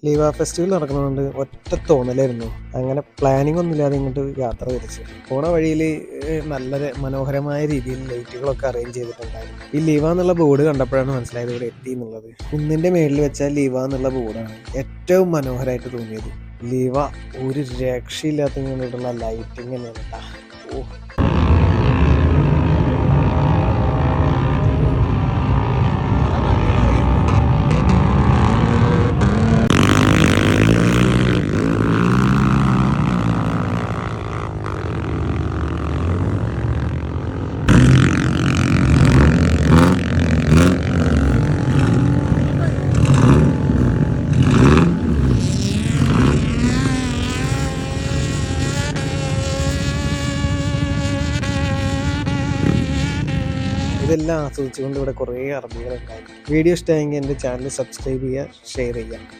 ലീവ festival നടക്കുന്നതുകൊണ്ട് ഒറ്റ തോന്നലായിരുന്നു. അങ്ങനെ planning ഒന്നുമില്ലാതെ ഇങ്ങോട്ട് യാത്ര തിരിച്ചു. പോണ വഴിയിൽ നല്ല മനോഹരമായ രീതിയിൽ ലൈറ്റുകളൊക്കെ അറേഞ്ച് ചെയ്തിട്ടുണ്ടായിരുന്നു. ഈ ലീവ എന്നുള്ള ബോർഡ് കണ്ടപ്പോഴാണ് മനസ്സിലായത് ഇവിടെ എത്തി എന്നുള്ളത്. കുന്നിൻ്റെ മേളിൽ വെച്ച ലീവ എന്നുള്ള ബോർഡാണ് ഏറ്റവും മനോഹരമായിട്ട് തോന്നിയത്. ലീവ ഒരു രക്ഷയില്ലാത്ത ഇങ്ങോട്ടുള്ള ലൈറ്റിങ് തന്നെയാണ് കേട്ടോ. ഓ, ഇതെല്ലാം ആസ്വദിച്ചുകൊണ്ട് ഇവിടെ കുറേ അറബികളുണ്ടായിരുന്നു. വീഡിയോ ഇഷ്ടമായെങ്കിൽ എൻ്റെ ചാനൽ സബ്സ്ക്രൈബ് ചെയ്യുക, ഷെയർ ചെയ്യുക.